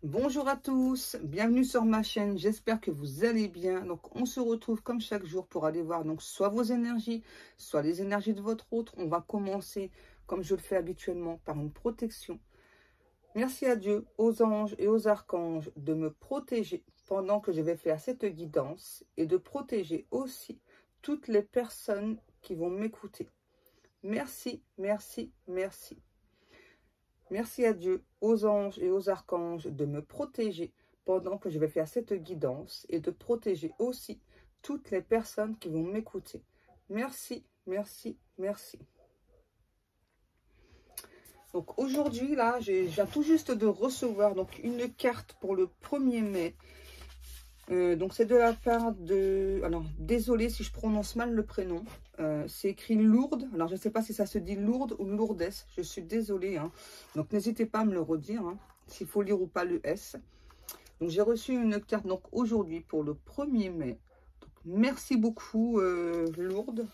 Bonjour à tous, bienvenue sur ma chaîne, j'espère que vous allez bien. Donc on se retrouve comme chaque jour pour aller voir donc soit vos énergies, soit les énergies de votre autre. On va commencer comme je le fais habituellement par une protection. Merci à Dieu, aux anges et aux archanges de me protéger pendant que je vais faire cette guidance et de protéger aussi toutes les personnes qui vont m'écouter. Merci, merci, merci. Merci à Dieu, aux anges et aux archanges de me protéger pendant que je vais faire cette guidance et de protéger aussi toutes les personnes qui vont m'écouter. Merci, merci, merci. Donc aujourd'hui, là, je viens tout juste de recevoir donc une carte pour le 1er mai. Donc c'est de la part de... Alors, désolé si je prononce mal le prénom. C'est écrit Lourdes. Alors, je ne sais pas si ça se dit Lourdes ou Lourdes. Je suis désolée. Hein. Donc, n'hésitez pas à me le redire. Hein, s'il faut lire ou pas le S. Donc, j'ai reçu une carte donc aujourd'hui pour le 1er mai. Donc, merci beaucoup, Lourdes.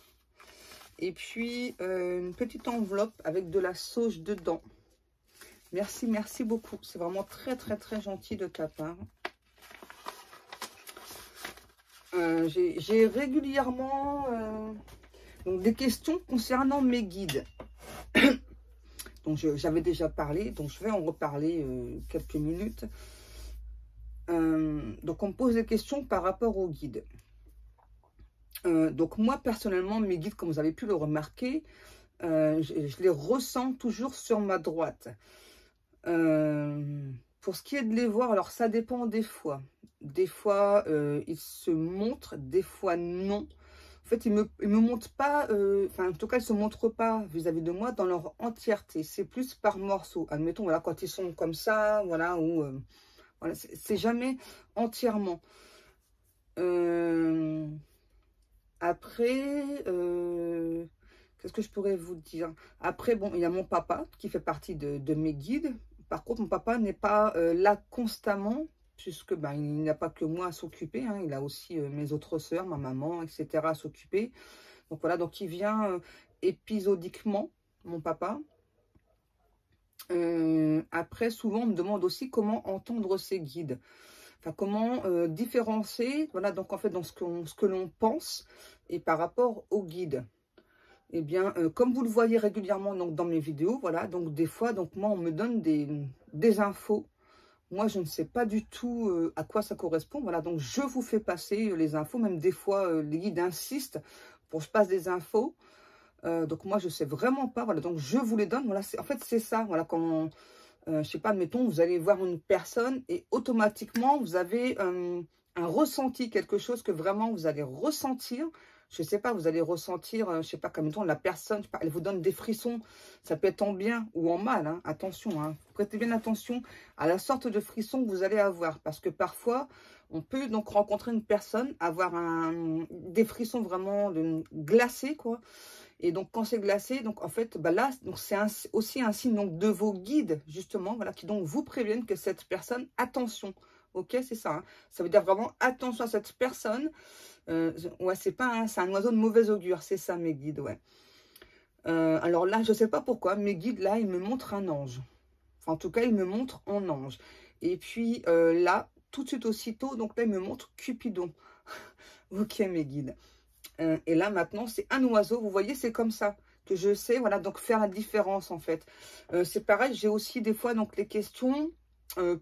Et puis, une petite enveloppe avec de la sauge dedans. Merci, merci beaucoup. C'est vraiment très, très, très gentil de ta part. J'ai régulièrement donc des questions concernant mes guides. Donc j'avais déjà parlé, donc je vais en reparler quelques minutes. Donc on me pose des questions par rapport aux guides. Donc moi personnellement, mes guides, comme vous avez pu le remarquer, je les ressens toujours sur ma droite. Pour ce qui est de les voir, alors ça dépend des fois. Des fois, ils se montrent, des fois non. En fait, ils me montrent pas, enfin en tout cas, ils ne se montrent pas vis-à-vis de moi dans leur entièreté. C'est plus par morceaux. Admettons, voilà, quand ils sont comme ça, voilà, ou voilà, c'est jamais entièrement. Après, qu'est-ce que je pourrais vous dire? Après, bon, il y a mon papa qui fait partie de mes guides. Par contre, mon papa n'est pas là constamment, puisque ben, il n'a pas que moi à s'occuper. Hein, il a aussi mes autres sœurs, ma maman, etc. à s'occuper. Donc voilà, donc il vient épisodiquement, mon papa. Après, souvent, on me demande aussi comment entendre ces guides. Enfin, comment différencier, voilà, donc en fait, dans ce que l'on pense et par rapport aux guides. Eh bien, comme vous le voyez régulièrement donc, dans mes vidéos, voilà, donc des fois, donc moi, on me donne des infos. Moi, je ne sais pas du tout à quoi ça correspond. Voilà, donc je vous fais passer les infos. Même des fois, les guides insistent pour que je passe des infos. Donc moi, je ne sais vraiment pas. Voilà, donc je vous les donne. Voilà, en fait, c'est ça. Voilà, quand, je sais pas, admettons, vous allez voir une personne et automatiquement, vous avez un ressenti, quelque chose que vraiment vous allez ressentir. Je sais pas, vous allez ressentir, je sais pas, comme mettons, la personne, je sais pas, elle vous donne des frissons. Ça peut être en bien ou en mal, hein. Attention, hein. Prêtez bien attention à la sorte de frisson que vous allez avoir. Parce que parfois, on peut donc rencontrer une personne, avoir des frissons vraiment glacés, quoi. Et donc, quand c'est glacé, donc en fait, bah là, c'est aussi un signe donc, de vos guides, justement, voilà, qui donc vous préviennent que cette personne, attention, ok, c'est ça. Hein. Ça veut dire vraiment attention à cette personne. Ouais, c'est un oiseau de mauvais augure, c'est ça, mes guides, ouais. Alors là, je ne sais pas pourquoi, mes guides, là, ils me montrent un ange. Enfin, en tout cas, ils me montrent un ange. Et puis là, tout de suite aussitôt, donc là, ils me montrent Cupidon. Ok, mes guides. Et là, maintenant, c'est un oiseau. Vous voyez, c'est comme ça que je sais, voilà, donc faire la différence, en fait. C'est pareil, j'ai aussi des fois, donc, les questions,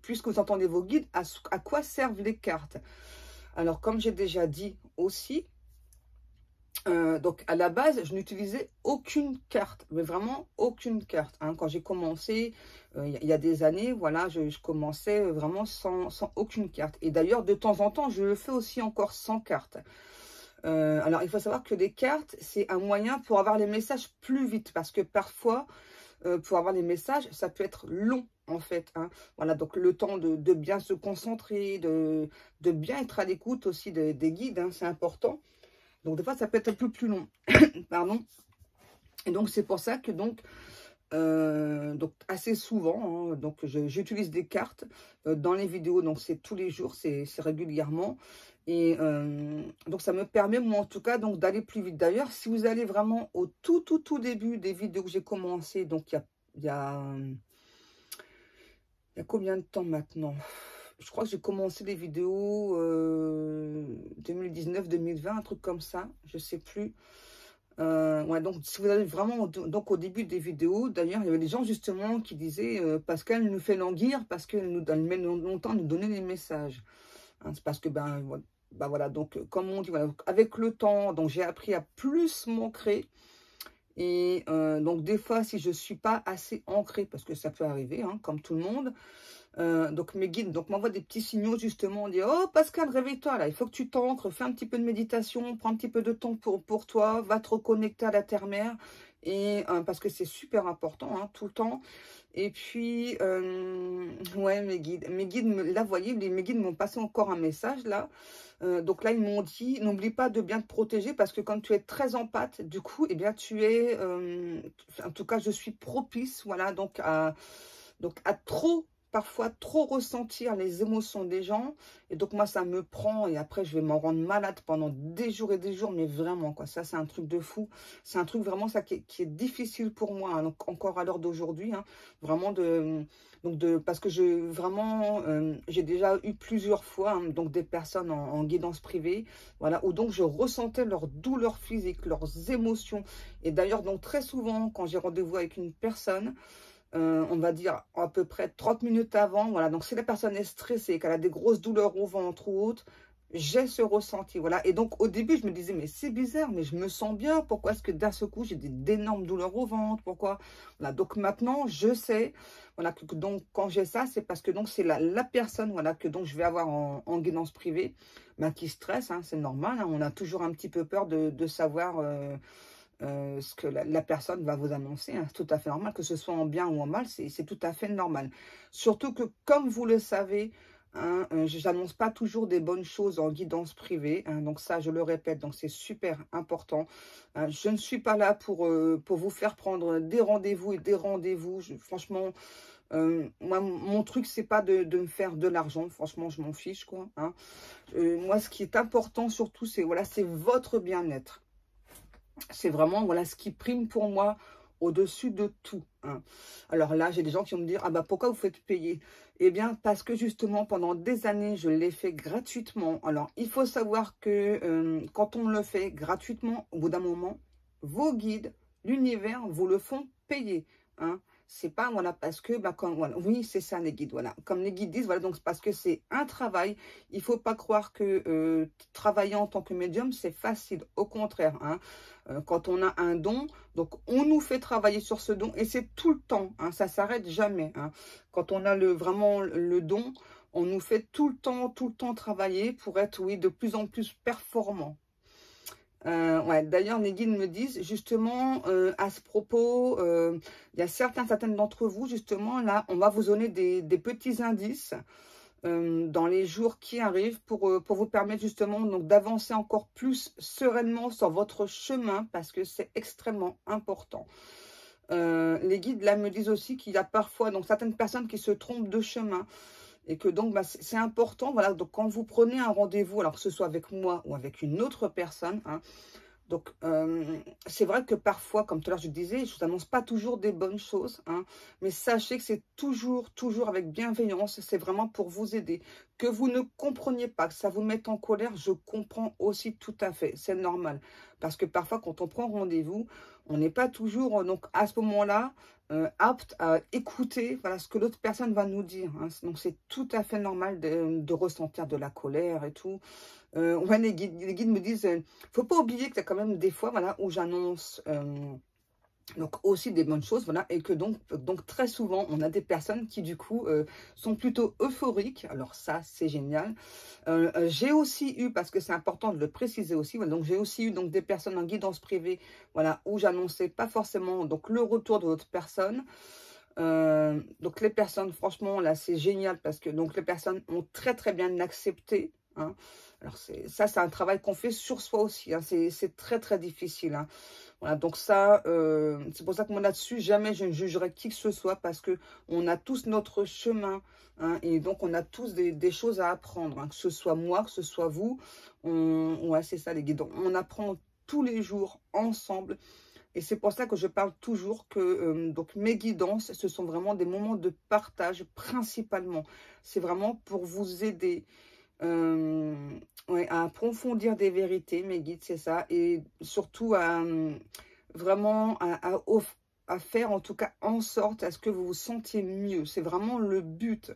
puisque vous entendez vos guides, à quoi servent les cartes? Alors, comme j'ai déjà dit aussi, donc, à la base, je n'utilisais aucune carte, mais vraiment aucune carte. Hein. Quand j'ai commencé, il y a des années, voilà, je commençais vraiment sans aucune carte. Et d'ailleurs, de temps en temps, je le fais aussi encore sans carte. Alors, il faut savoir que les cartes, c'est un moyen pour avoir les messages plus vite. Parce que parfois, pour avoir les messages, ça peut être long, en fait. Hein. Voilà, donc le temps de bien se concentrer, de bien être à l'écoute aussi des guides, hein, c'est important. Donc, des fois, ça peut être un peu plus long. Pardon. Et donc, c'est pour ça que, donc assez souvent, hein, donc j'utilise des cartes dans les vidéos. Donc, c'est tous les jours, c'est régulièrement. Et donc, ça me permet, moi, en tout cas, donc d'aller plus vite. D'ailleurs, si vous allez vraiment au tout début des vidéos que j'ai commencé, donc il y a Il y a combien de temps maintenant? Je crois que j'ai commencé les vidéos 2019-2020, un truc comme ça, je sais plus. Ouais, donc si vous allez vraiment donc au début des vidéos, d'ailleurs, il y avait des gens justement qui disaient Pascal nous fait languir parce qu'elle nous donne met longtemps à nous donner des messages. Hein, c'est parce que ben voilà, donc comme on dit, voilà, donc, avec le temps, donc j'ai appris à plus m'ancrer. Et donc des fois, si je suis pas assez ancrée, parce que ça peut arriver, hein, comme tout le monde, donc mes guides donc m'envoient des petits signaux justement, on dit oh Pascal réveille-toi là, il faut que tu t'ancres, fais un petit peu de méditation, prends un petit peu de temps pour toi, va te reconnecter à la terre-mère, et parce que c'est super important, hein, tout le temps. Et puis ouais, mes guides là vous voyez, mes guides m'ont passé encore un message là. Donc là ils m'ont dit n'oublie pas de bien te protéger parce que quand tu es très en pâte, du coup eh bien tu es en tout cas je suis propice, voilà, donc à trop, parfois trop ressentir les émotions des gens. Et donc moi ça me prend et après je vais m'en rendre malade pendant des jours et des jours, mais vraiment quoi, ça c'est un truc de fou. C'est un truc vraiment ça qui est difficile pour moi, hein, donc encore à l'heure d'aujourd'hui, hein, vraiment parce que vraiment j'ai déjà eu plusieurs fois, hein, donc des personnes en guidance privée, voilà, où donc je ressentais leur douleur physique, leurs émotions. Et d'ailleurs donc très souvent quand j'ai rendez-vous avec une personne, on va dire à peu près 30 minutes avant, voilà, donc si la personne est stressée, qu'elle a des grosses douleurs au ventre ou autre, j'ai ce ressenti, voilà. Et donc au début je me disais mais c'est bizarre, mais je me sens bien, pourquoi est-ce que d'un seul coup j'ai d'énormes douleurs au ventre, pourquoi, voilà. Donc maintenant je sais, voilà, que donc quand j'ai ça, c'est parce que donc c'est la personne, voilà, que donc je vais avoir en guidance privée, ben, qui stresse, hein, c'est normal, hein, on a toujours un petit peu peur de savoir ce que la personne va vous annoncer, hein. C'est tout à fait normal, que ce soit en bien ou en mal, c'est tout à fait normal. Surtout que, comme vous le savez, hein, je n'annonce pas toujours des bonnes choses en guidance privée, hein, donc ça, je le répète, donc c'est super important. Hein, je ne suis pas là pour vous faire prendre des rendez-vous et des rendez-vous. Franchement, moi, mon truc, c'est pas de me faire de l'argent. Franchement, je m'en fiche, quoi. Hein. Moi, ce qui est important, surtout, c'est voilà, c'est votre bien-être. C'est vraiment, voilà, ce qui prime pour moi au-dessus de tout. Hein. Alors là, j'ai des gens qui vont me dire, ah bah pourquoi vous faites payer? Eh bien, parce que justement, pendant des années, je l'ai fait gratuitement. Alors, il faut savoir que quand on le fait gratuitement, au bout d'un moment, vos guides, l'univers, vous le font payer. Hein. C'est pas, voilà, parce que, bah, comme, voilà, oui, c'est ça les guides, voilà. Comme les guides disent, voilà, donc parce que c'est un travail, il faut pas croire que travailler en tant que médium, c'est facile. Au contraire, hein. Quand on a un don, donc on nous fait travailler sur ce don et c'est tout le temps, hein, ça s'arrête jamais. Hein. Quand on a vraiment le don, on nous fait tout le temps travailler pour être, oui, de plus en plus performant. Ouais, d'ailleurs, les guides me disent justement à ce propos, il y a certaines d'entre vous, justement, là, on va vous donner des petits indices dans les jours qui arrivent pour vous permettre justement donc d'avancer encore plus sereinement sur votre chemin parce que c'est extrêmement important. Les guides là me disent aussi qu'il y a parfois donc certaines personnes qui se trompent de chemin et que donc bah, c'est important, voilà, donc quand vous prenez un rendez-vous, alors que ce soit avec moi ou avec une autre personne, hein, donc, c'est vrai que parfois, comme tout à l'heure je disais, je ne vous annonce pas toujours des bonnes choses, hein, mais sachez que c'est toujours avec bienveillance, c'est vraiment pour vous aider. Que vous ne compreniez pas, que ça vous mette en colère, je comprends aussi tout à fait, c'est normal. Parce que parfois, quand on prend rendez-vous, on n'est pas toujours, donc à ce moment-là, apte à écouter voilà, ce que l'autre personne va nous dire. Hein. Donc, c'est tout à fait normal de ressentir de la colère et tout. Ouais, les guides me disent, faut pas oublier qu'il y a quand même des fois, voilà, où j'annonce donc aussi des bonnes choses, voilà, et que donc très souvent, on a des personnes qui du coup sont plutôt euphoriques. Alors ça, c'est génial. J'ai aussi eu, parce que c'est important de le préciser aussi, voilà, donc j'ai aussi eu donc des personnes en guidance privée, voilà, où j'annonçais pas forcément donc le retour de l'autre personne. Donc les personnes, franchement, là, c'est génial parce que donc les personnes ont très bien accepté. Hein. Alors ça, c'est un travail qu'on fait sur soi aussi. Hein. C'est très difficile. Hein. Voilà, donc ça, c'est pour ça que moi là-dessus, jamais je ne jugerai qui que ce soit parce que on a tous notre chemin. Hein, et donc on a tous des choses à apprendre. Hein, que ce soit moi, que ce soit vous. Ouais, c'est ça les guides. On apprend tous les jours ensemble. Et c'est pour ça que je parle toujours que donc mes guidances, ce sont vraiment des moments de partage principalement. C'est vraiment pour vous aider ouais, à approfondir des vérités, mes guides, c'est ça. Et surtout à vraiment à faire en tout cas en sorte à ce que vous vous sentiez mieux. C'est vraiment le but.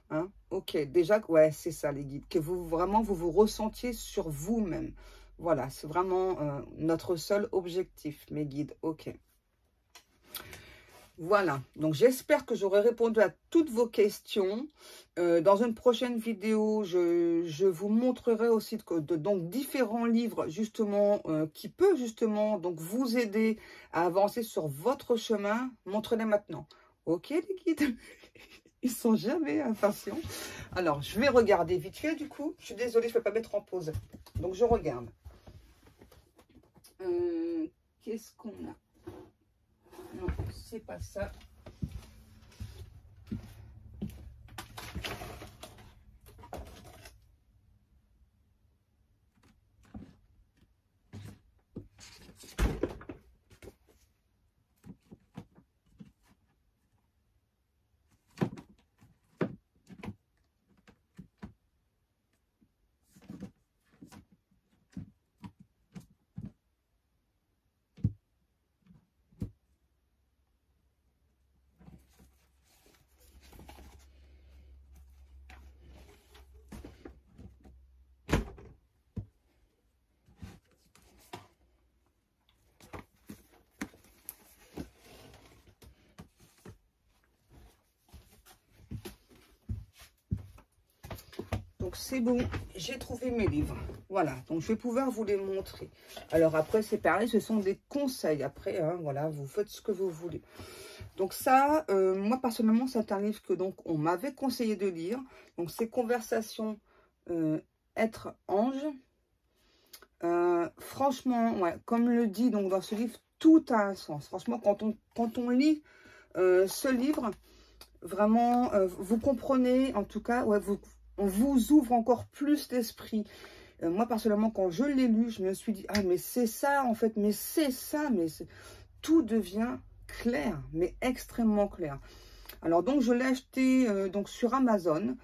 Hein. Ok, déjà, ouais, c'est ça les guides. Que vous vraiment vous ressentiez sur vous-même. Voilà, c'est vraiment notre seul objectif, mes guides. Ok. Voilà, donc j'espère que j'aurai répondu à toutes vos questions. Dans une prochaine vidéo, je vous montrerai aussi donc différents livres justement qui peuvent justement donc vous aider à avancer sur votre chemin. Montrez-les maintenant. Ok les guides, ils sont jamais impatients. Alors je vais regarder vite fait du coup. Je suis désolée, je ne peux pas mettre en pause. Donc je regarde. Qu'est-ce qu'on a? Non, c'est pas ça. Donc c'est bon, j'ai trouvé mes livres. Voilà, donc je vais pouvoir vous les montrer. Alors après, c'est pareil, ce sont des conseils. Après, hein, voilà, vous faites ce que vous voulez. Donc ça, moi personnellement, c'est un livre que donc on m'avait conseillé de lire. Donc c'est Conversations être ange. Franchement, ouais, comme le dit donc dans ce livre, tout a un sens. Franchement, quand on lit ce livre, vraiment, vous comprenez, en tout cas, ouais, on vous ouvre encore plus l'esprit. Moi, personnellement, quand je l'ai lu, je me suis dit, ah, mais c'est ça, en fait, mais c'est ça, mais tout devient clair, mais extrêmement clair. Alors, donc, je l'ai acheté donc sur Amazon.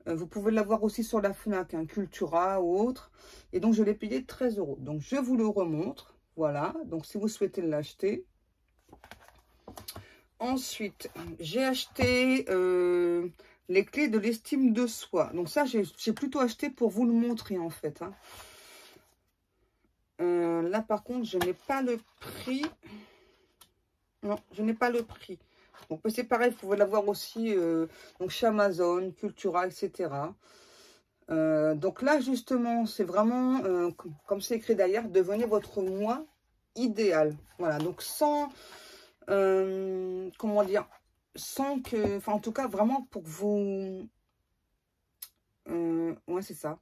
Vous pouvez l'avoir aussi sur la Fnac, hein, Cultura ou autre. Et donc, je l'ai payé 13 €. Donc, je vous le remontre. Voilà. Donc, si vous souhaitez l'acheter. Ensuite, j'ai acheté les clés de l'estime de soi. Donc ça, j'ai plutôt acheté pour vous le montrer en fait. Hein. Là, par contre, je n'ai pas le prix. Non, je n'ai pas le prix. Donc c'est pareil, vous pouvez l'avoir aussi donc chez Amazon, Cultura, etc. Donc là, justement, c'est vraiment, comme c'est écrit derrière, devenez votre moi idéal. Voilà, donc sans... comment dire, sans que, enfin en tout cas vraiment pour que vous, ouais c'est ça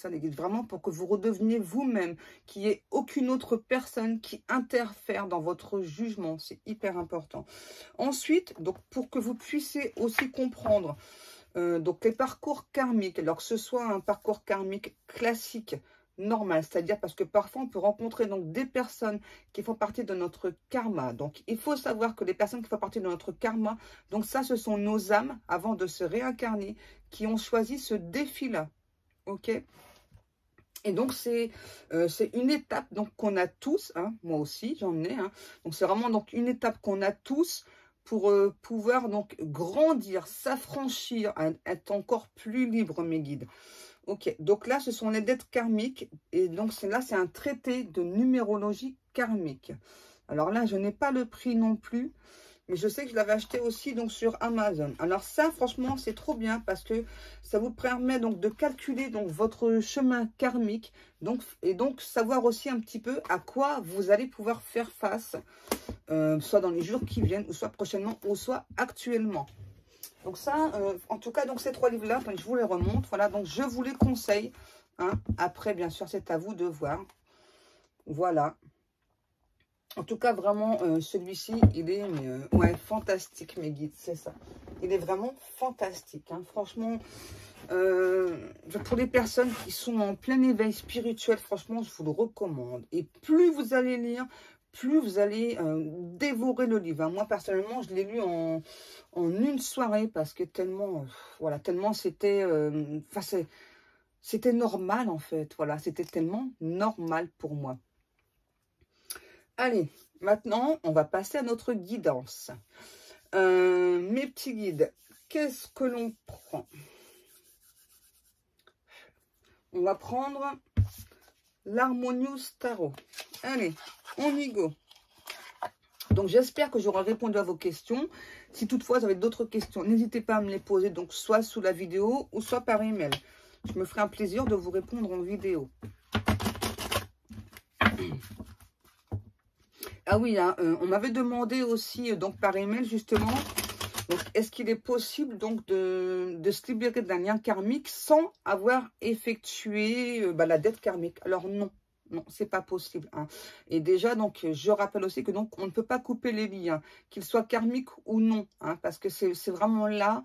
les guides, vraiment pour que vous redeveniez vous-même, qu'il n'y ait aucune autre personne qui interfère dans votre jugement, c'est hyper important. Ensuite, donc pour que vous puissiez aussi comprendre donc les parcours karmiques, alors que ce soit un parcours karmique classique, normal, c'est-à-dire parce que parfois on peut rencontrer donc des personnes qui font partie de notre karma. Donc il faut savoir que les personnes qui font partie de notre karma, donc ça ce sont nos âmes avant de se réincarner qui ont choisi ce défi-là. Ok? Et donc c'est une étape donc qu'on a tous, hein, moi aussi j'en ai, hein, donc c'est vraiment donc une étape qu'on a tous pour pouvoir donc grandir, s'affranchir, être encore plus libre, mes guides. Ok, donc là, ce sont les dettes karmiques. Et donc, là, c'est un traité de numérologie karmique. Alors là, je n'ai pas le prix non plus. Mais je sais que je l'avais acheté aussi donc sur Amazon. Alors ça, franchement, c'est trop bien parce que ça vous permet donc de calculer donc votre chemin karmique. Et donc, savoir aussi un petit peu à quoi vous allez pouvoir faire face. Soit dans les jours qui viennent, ou soit prochainement, ou soit actuellement. Donc ça, en tout cas, donc ces trois livres-là, je vous les remonte. Voilà, donc je vous les conseille. Hein. Après, bien sûr, c'est à vous de voir. Voilà. En tout cas, vraiment, celui-ci, il est ouais, fantastique, mes guides, c'est ça. Il est vraiment fantastique. Hein. Franchement, pour les personnes qui sont en plein éveil spirituel, franchement, je vous le recommande. Et plus vous allez lire, plus vous allez dévorer le livre. Hein. Moi, personnellement, je l'ai lu en une soirée parce que tellement, voilà, tellement c'était, c'était normal en fait. Voilà, c'était tellement normal pour moi. Allez, maintenant, on va passer à notre guidance. Mes petits guides, qu'est-ce que l'on prend? On va prendre l'Harmonious Tarot. Allez, on y go. Donc, j'espère que j'aurai répondu à vos questions. Si toutefois, vous avez d'autres questions, n'hésitez pas à me les poser, donc soit sous la vidéo ou soit par email. Je me ferai un plaisir de vous répondre en vidéo. Ah oui, hein, on m'avait demandé aussi, donc par email justement, est-ce qu'il est possible donc de se libérer d'un lien karmique sans avoir effectué la dette karmique? Alors non. Non, c'est pas possible. Hein. Et déjà, donc, je rappelle aussi que donc on ne peut pas couper les liens, qu'ils soient karmiques ou non, hein, parce que c'est vraiment là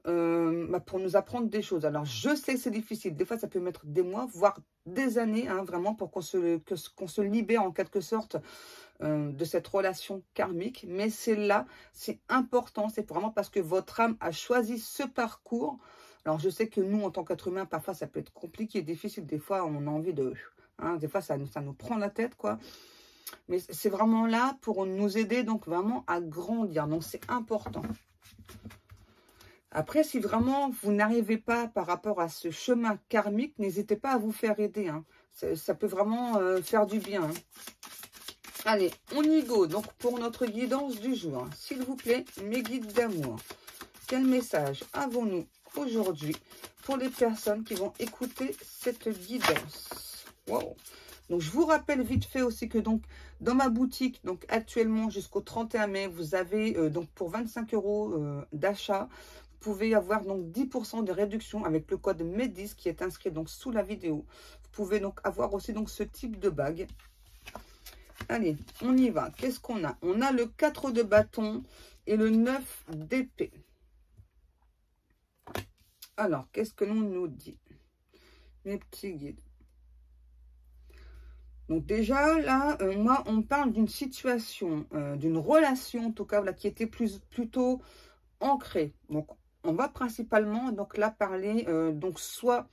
pour nous apprendre des choses. Alors, je sais que c'est difficile. Des fois, ça peut mettre des mois, voire des années, hein, vraiment, pour qu'on se libère en quelque sorte de cette relation karmique. Mais c'est là, c'est important. C'est vraiment parce que votre âme a choisi ce parcours. Alors, je sais que nous, en tant qu'être humain, parfois, ça peut être compliqué, difficile. Des fois, on a envie de... Hein, des fois, ça nous prend la tête, quoi. Mais c'est vraiment là pour nous aider, donc, vraiment à grandir. Donc, c'est important. Après, si vraiment vous n'arrivez pas par rapport à ce chemin karmique, n'hésitez pas à vous faire aider. Hein. Ça peut vraiment faire du bien. Hein. Allez, on y go. Donc, pour notre guidance du jour, hein, s'il vous plaît, mes guides d'amour. Quel message avons-nous aujourd'hui pour les personnes qui vont écouter cette guidance? Wow. Donc, je vous rappelle vite fait aussi que donc dans ma boutique, donc actuellement jusqu'au 31 mai, vous avez donc pour 25 € d'achat, vous pouvez avoir donc 10% de réduction avec le code MEDIS qui est inscrit donc sous la vidéo. Vous pouvez donc avoir aussi donc ce type de bague. Allez, on y va. Qu'est-ce qu'on a? On a le 4 de bâton et le 9 d'épée. Alors, qu'est-ce que l'on nous dit? Mes petits guides. Donc déjà, là, moi, on parle d'une situation, d'une relation, en tout cas, voilà, qui était plutôt ancrée. Donc, on va principalement, donc là, parler, donc, soit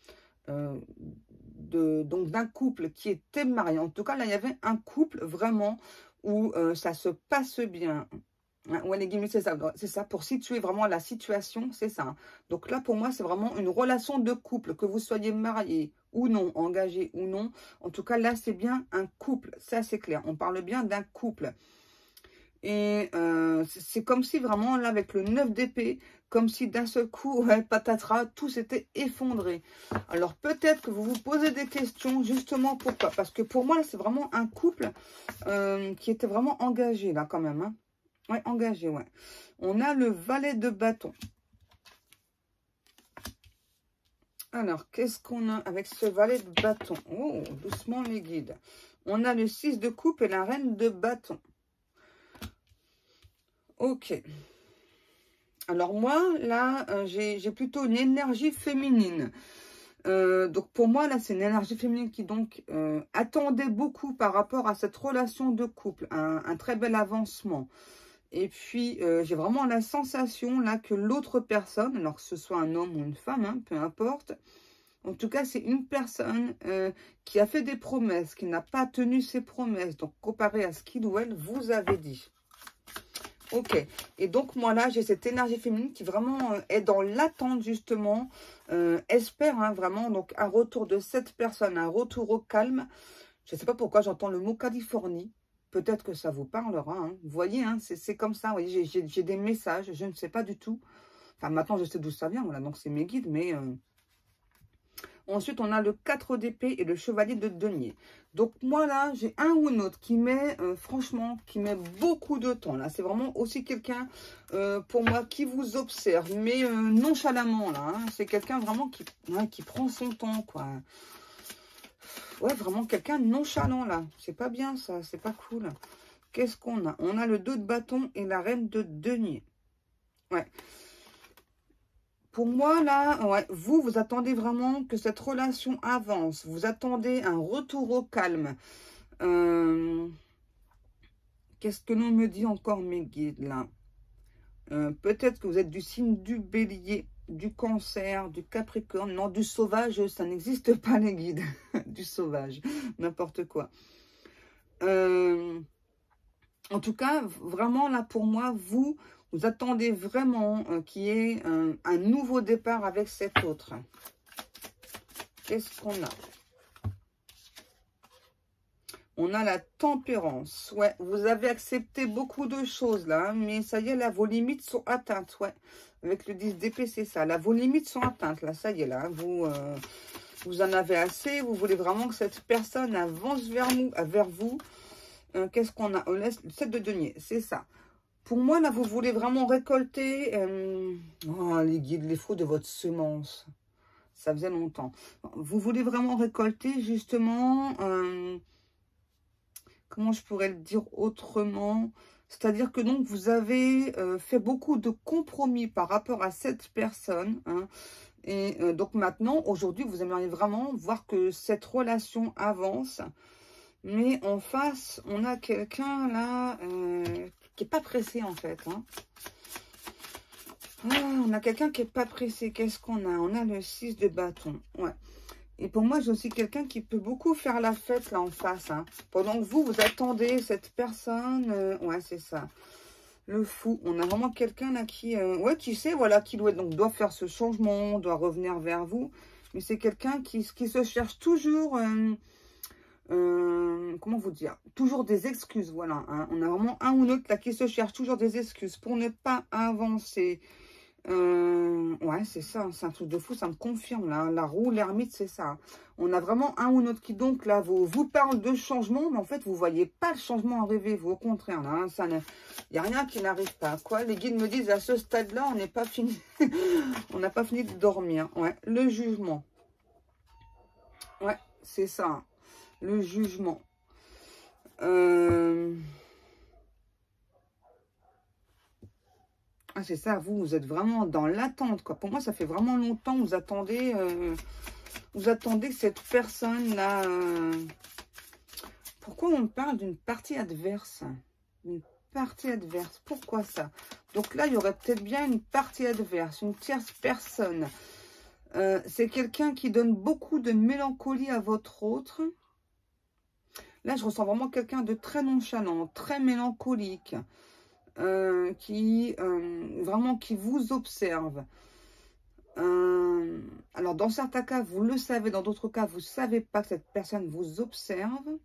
d'un couple qui était marié. En tout cas, là, il y avait un couple vraiment où ça se passe bien. Hein, ouais, les guillemets, c'est ça, pour situer vraiment la situation, c'est ça. Hein. Donc là, pour moi, c'est vraiment une relation de couple, que vous soyez marié ou non, engagé ou non. En tout cas, là, c'est bien un couple, ça, c'est clair. On parle bien d'un couple. Et c'est comme si vraiment, là, avec le 9 d'épée, comme si d'un seul coup, ouais, patatras, tout s'était effondré. Alors, peut-être que vous vous posez des questions, justement, pourquoi? Parce que pour moi, là, c'est vraiment un couple qui était vraiment engagé, là, quand même, hein. Ouais, engagé, ouais. On a le valet de bâton. Alors, qu'est-ce qu'on a avec ce valet de bâton? Oh, doucement les guides. On a le 6 de coupe et la reine de bâton. Ok. Alors moi, là, j'ai plutôt une énergie féminine. Donc pour moi, là, c'est une énergie féminine qui donc attendait beaucoup par rapport à cette relation de couple. Un très bel avancement. Et puis, j'ai vraiment la sensation, là, que l'autre personne, alors que ce soit un homme ou une femme, hein, peu importe, en tout cas, c'est une personne qui a fait des promesses, qui n'a pas tenu ses promesses, donc comparé à ce qu'il ou elle vous avait dit. Ok, et donc moi là, j'ai cette énergie féminine qui vraiment est dans l'attente justement, espère hein, vraiment donc un retour de cette personne, un retour au calme. Je ne sais pas pourquoi j'entends le mot Californie. Peut-être que ça vous parlera. Hein. Vous voyez, hein, c'est comme ça. Vous voyez, j'ai des messages. Je ne sais pas du tout. Enfin, maintenant, je sais d'où ça vient. Voilà, donc, c'est mes guides. Mais ensuite, on a le 4 d'épée et le chevalier de denier. Donc, moi, là, j'ai un ou un autre qui met, franchement, qui met beaucoup de temps. Là, c'est vraiment aussi quelqu'un, pour moi, qui vous observe. Mais nonchalamment, là. Hein. C'est quelqu'un vraiment qui prend son temps, quoi. Ouais, vraiment quelqu'un nonchalant là. C'est pas bien ça, c'est pas cool. Qu'est-ce qu'on a? On a le 2 de bâton et la reine de denier. Ouais. Pour moi là, ouais, vous attendez vraiment que cette relation avance. Vous attendez un retour au calme. Qu'est-ce que l'on me dit encore, mes guides, là? Peut-être que vous êtes du signe du bélier, du cancer, du capricorne. Non, du sauvage, ça n'existe pas, les guides. Du sauvage, n'importe quoi. En tout cas, vraiment, là, pour moi, vous attendez vraiment qu'il y ait un nouveau départ avec cet autre. Qu'est-ce qu'on a? On a la tempérance. Ouais, vous avez accepté beaucoup de choses là, hein, mais ça y est, là, vos limites sont atteintes. Ouais, avec le 10 d'épée, c'est ça. Là, vos limites sont atteintes. Là, ça y est, là, vous en avez assez. Vous voulez vraiment que cette personne avance vers vous. Qu'est-ce qu'on a? On laisse le 7 de denier, c'est ça. Pour moi, là, vous voulez vraiment récolter les guides, les fruits de votre semence. Ça faisait longtemps. Vous voulez vraiment récolter, justement... comment je pourrais le dire autrement? C'est-à-dire que donc vous avez fait beaucoup de compromis par rapport à cette personne. Hein, et donc maintenant, aujourd'hui, vous aimeriez vraiment voir que cette relation avance. Mais en face, on a quelqu'un là qui n'est pas pressé en fait. Hein. Ah, on a quelqu'un qui n'est pas pressé. Qu'est-ce qu'on a? On a le 6 de bâton. Ouais. Et pour moi, j'ai aussi quelqu'un qui peut beaucoup faire la fête là en face. Hein. Pendant que vous attendez cette personne. Ouais, c'est ça. Le fou. On a vraiment quelqu'un là qui sait, voilà, qui doit faire ce changement, doit revenir vers vous. Mais c'est quelqu'un qui se cherche toujours, comment vous dire, toujours des excuses, voilà. Hein. On a vraiment un ou l'autre là qui se cherche toujours des excuses pour ne pas avancer. Ouais, c'est ça, c'est un truc de fou, ça me confirme, là, la roue, l'ermite, c'est ça. On a vraiment un ou l'autre qui, donc, là, vous parle de changement, mais en fait, vous voyez pas le changement arriver, vous, au contraire, là, il n'y a rien qui n'arrive pas, quoi. Les guides me disent, à ce stade-là, on n'est pas fini, on n'a pas fini de dormir, ouais, le jugement. Ouais, c'est ça, le jugement. Ah, c'est ça, vous êtes vraiment dans l'attente, quoi. Pour moi, ça fait vraiment longtemps que vous attendez cette personne-là. Pourquoi on parle d'une partie adverse? Une partie adverse, pourquoi ça? Donc là, il y aurait peut-être bien une partie adverse, une tierce personne. C'est quelqu'un qui donne beaucoup de mélancolie à votre autre. Là, je ressens vraiment quelqu'un de très nonchalant, très mélancolique. Vraiment qui vous observe. Alors, dans certains cas, vous le savez. Dans d'autres cas, vous ne savez pas que cette personne vous observe.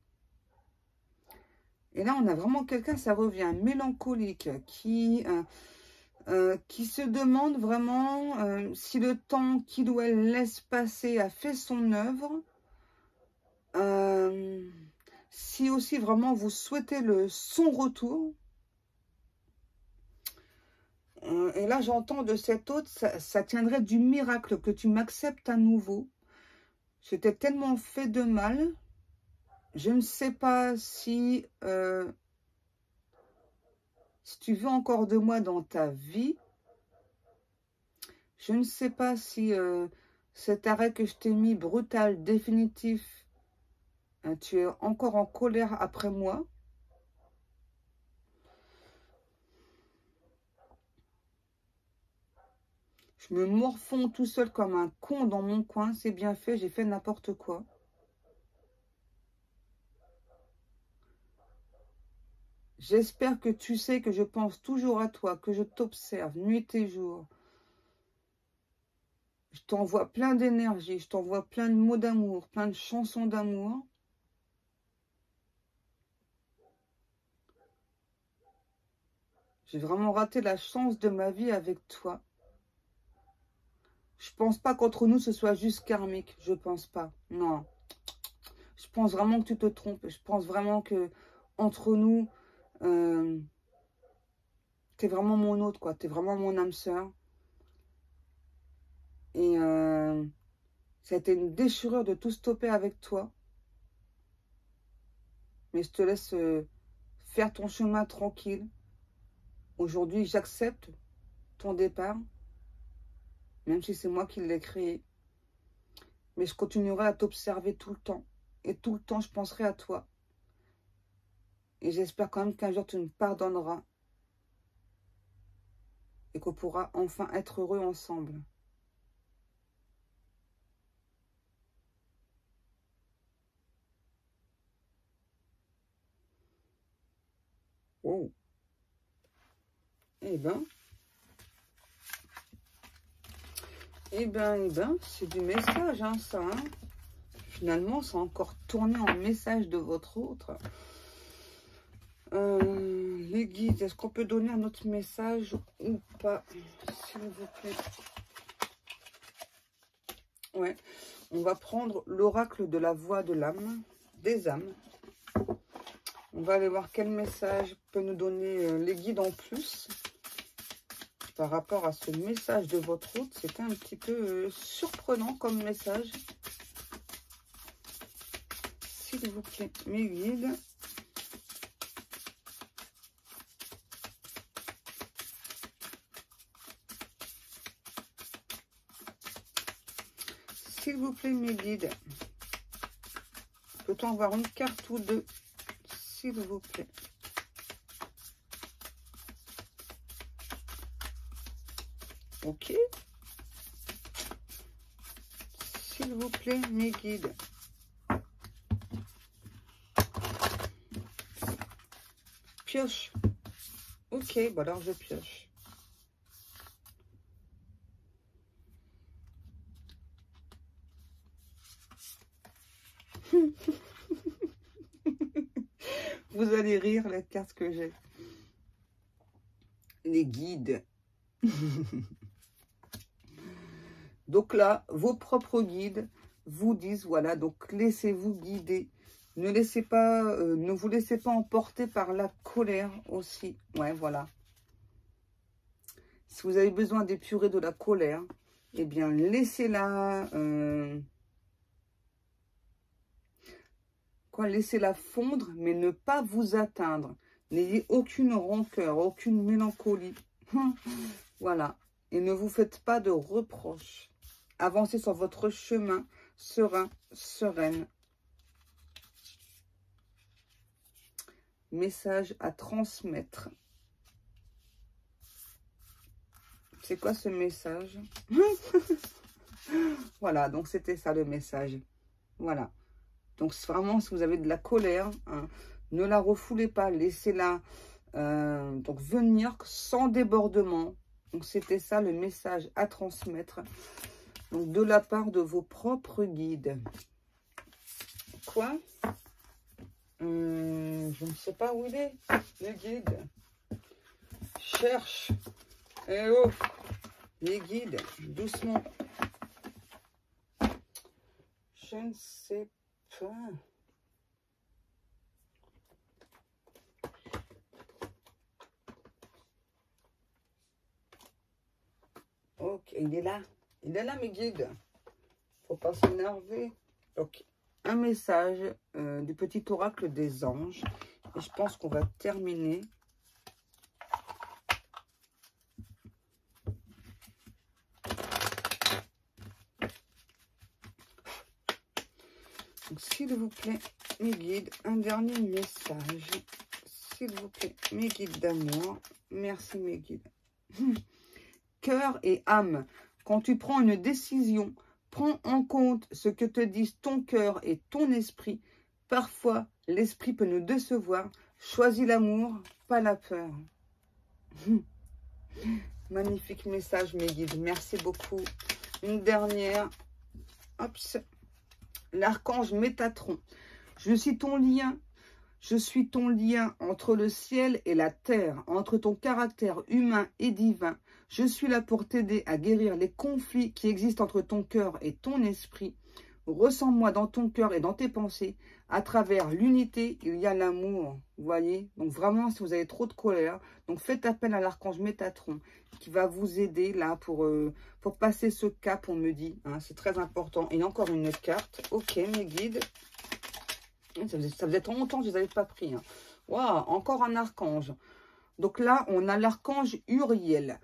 Et là, on a vraiment quelqu'un, ça revient, mélancolique, qui se demande vraiment si le temps qu'il ou elle laisse passer a fait son œuvre. Si aussi vraiment vous souhaitez son retour. Et là, j'entends de cet autre, ça tiendrait du miracle que tu m'acceptes à nouveau. Je t'ai tellement fait de mal. Je ne sais pas si tu veux encore de moi dans ta vie. Je ne sais pas si cet arrêt que je t'ai mis, brutal, définitif, tu es encore en colère après moi. Je me morfonds tout seul comme un con dans mon coin. C'est bien fait, j'ai fait n'importe quoi. J'espère que tu sais que je pense toujours à toi, que je t'observe nuit et jour. Je t'envoie plein d'énergie, je t'envoie plein de mots d'amour, plein de chansons d'amour. J'ai vraiment raté la chance de ma vie avec toi. Je pense pas qu'entre nous, ce soit juste karmique. Je pense pas. Non. Je pense vraiment que tu te trompes. Je pense vraiment que entre nous, t'es vraiment mon autre, quoi. T'es vraiment mon âme sœur. Et ça a été une déchirure de tout stopper avec toi. Mais je te laisse faire ton chemin tranquille. Aujourd'hui, j'accepte ton départ. Même si c'est moi qui l'ai créé. Mais je continuerai à t'observer tout le temps. Et tout le temps, je penserai à toi. Et j'espère quand même qu'un jour tu me pardonneras. Et qu'on pourra enfin être heureux ensemble. Oh. Eh ben, c'est du message, hein, ça. Hein. Finalement, c'est encore tourné en message de votre autre. Les guides, est-ce qu'on peut donner un autre message ou pas, s'il vous plaît? Ouais, on va prendre l'oracle de la voix de l'âme, des âmes. On va aller voir quel message peut nous donner les guides en plus. Par rapport à ce message de votre hôte, c'était un petit peu surprenant comme message. S'il vous plaît, mes guides. S'il vous plaît, mes guides. Peut-on avoir une carte ou deux? S'il vous plaît. Ok. S'il vous plaît, mes guides. Pioche. Ok, bon alors je pioche. Vous allez rire les cartes que j'ai. Les guides. Donc là, vos propres guides vous disent, voilà, donc laissez-vous guider. Ne laissez pas, ne vous laissez pas emporter par la colère aussi. Ouais, voilà. Si vous avez besoin d'épurer de la colère, eh bien, laissez-la... laissez-la fondre, mais ne pas vous atteindre. N'ayez aucune rancœur, aucune mélancolie. Voilà. Et ne vous faites pas de reproches. Avancez sur votre chemin serein, sereine. Message à transmettre. C'est quoi ce message? Voilà, donc c'était ça le message. Voilà. Donc vraiment, si vous avez de la colère, hein, ne la refoulez pas. Laissez-la donc venir sans débordement. Donc c'était ça le message à transmettre. Donc de la part de vos propres guides. Quoi? Je ne sais pas où il est, le guide. Cherche. Eh oh, les guides, doucement. Je ne sais pas. Ok, il est là. Il est là, mes guides. Faut pas s'énerver. Ok. Un message du petit oracle des anges. Et je pense qu'on va terminer. S'il vous plaît, mes guides, un dernier message. S'il vous plaît, mes guides d'amour. Merci, mes guides. Cœur et âme. Quand tu prends une décision, prends en compte ce que te disent ton cœur et ton esprit. Parfois, l'esprit peut nous décevoir. Choisis l'amour, pas la peur. Magnifique message, mes guides. Merci beaucoup. Une dernière. Hop. L'archange Métatron. Je suis ton lien. Je suis ton lien entre le ciel et la terre, entre ton caractère humain et divin. Je suis là pour t'aider à guérir les conflits qui existent entre ton cœur et ton esprit. Ressens-moi dans ton cœur et dans tes pensées. À travers l'unité, il y a l'amour. Vous voyez? Donc vraiment, si vous avez trop de colère, donc faites appel à l'archange Métatron qui va vous aider là pour passer ce cap, on me dit. Hein, c'est très important. Et encore une carte. Ok, mes guides. Ça faisait trop longtemps que je ne les avais pas pris. Hein. Waouh, encore un archange. Donc là, on a l'archange Uriel.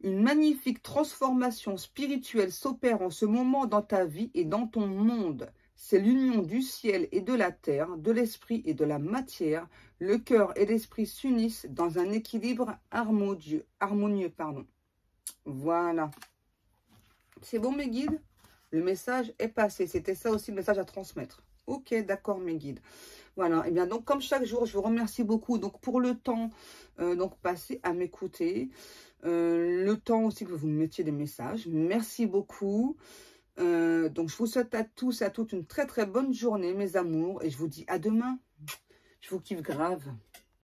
Une magnifique transformation spirituelle s'opère en ce moment dans ta vie et dans ton monde. C'est l'union du ciel et de la terre, de l'esprit et de la matière. Le cœur et l'esprit s'unissent dans un équilibre harmonieux. Voilà. C'est bon mes guides? Le message est passé. C'était ça aussi le message à transmettre. Ok, d'accord mes guides. Voilà, et bien donc comme chaque jour, je vous remercie beaucoup donc pour le temps donc passé à m'écouter, le temps aussi que vous me mettiez des messages. Merci beaucoup. Donc je vous souhaite à tous et à toutes une très très bonne journée mes amours et je vous dis à demain. Je vous kiffe grave.